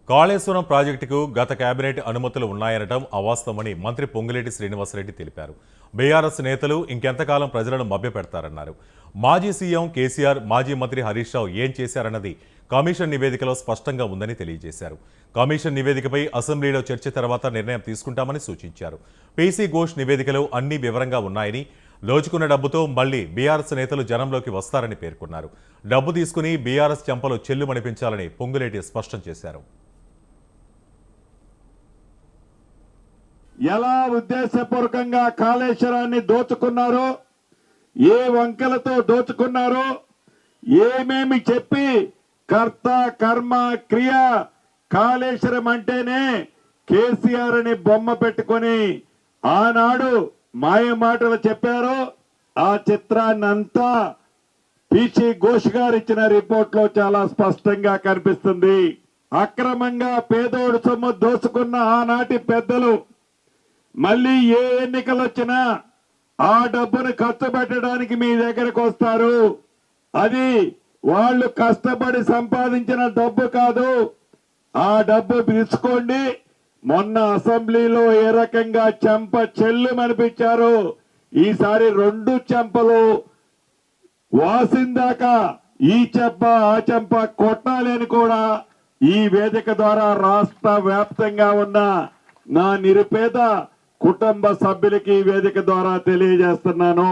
కాళేశ్వరం ప్రాజెక్టుకు గత కేబినెట్ అనుమతులు ఉన్నాయనటం అవాస్తవమని మంత్రి పొంగులేటి శ్రీనివాసరెడ్డి తెలిపారు. బీఆర్ఎస్ నేతలు ఇంకెంతకాలం ప్రజలను మభ్యపెడతారన్నారు. మాజీ సీఎం కేసీఆర్, మాజీ మంత్రి హరీష్ రావు ఏం చేశారన్నది కమిషన్ నివేదికలో స్పష్టంగా ఉందని తెలియజేశారు. కమిషన్ నివేదికపై అసెంబ్లీలో చర్చ తర్వాత నిర్ణయం తీసుకుంటామని సూచించారు. పీసీ ఘోష్ నివేదికలో అన్ని వివరంగా ఉన్నాయని, దోచుకున్న డబ్బుతో మళ్లీ బీఆర్ఎస్ నేతలు జనంలోకి వస్తారని పేర్కొన్నారు. డబ్బు తీసుకుని బీఆర్ఎస్ చెంపలు చెల్లుమనిపించాలని పొంగులేటి స్పష్టం చేశారు. ఎలా ఉద్దేశపూర్వకంగా కాళేశ్వరాన్ని దోచుకున్నారో, ఏ వంకలతో దోచుకున్నారో, ఏమేమి చెప్పి కర్త కర్మ క్రియ కాళేశ్వరం అంటేనే కేసీఆర్ అని బొమ్మ పెట్టుకొని ఆనాడు మాయ మాటలు చెప్పారో ఆ చిత్రాన్నంతా పీసీ ఘోష్ గారు ఇచ్చిన రిపోర్ట్ లో చాలా స్పష్టంగా కనిపిస్తుంది. అక్రమంగా పేదోడు సొమ్ము దోచుకున్న ఆనాటి పెద్దలు మళ్ళీ ఏ ఎన్నికలు వచ్చినా ఆ డబ్బును ఖర్చు పెట్టడానికి మీ దగ్గరకు వస్తారు. అది వాళ్ళు కష్టపడి సంపాదించిన డబ్బు కాదు. ఆ డబ్బు తీసుకోండి. మొన్న అసెంబ్లీలో ఏ రకంగా చెంప చెల్లుమనిపించారు. ఈసారి 2 చెంపలు వాసిందాకా ఈ చెంప ఆ చెంప కొట్టాలి అని కూడా ఈ వేదిక ద్వారా రాష్ట్ర వ్యాప్తంగా ఉన్న నా నిరుపేద కుటుంబ సభ్యులకి ఈ వేదిక ద్వారా తెలియజేస్తున్నాను.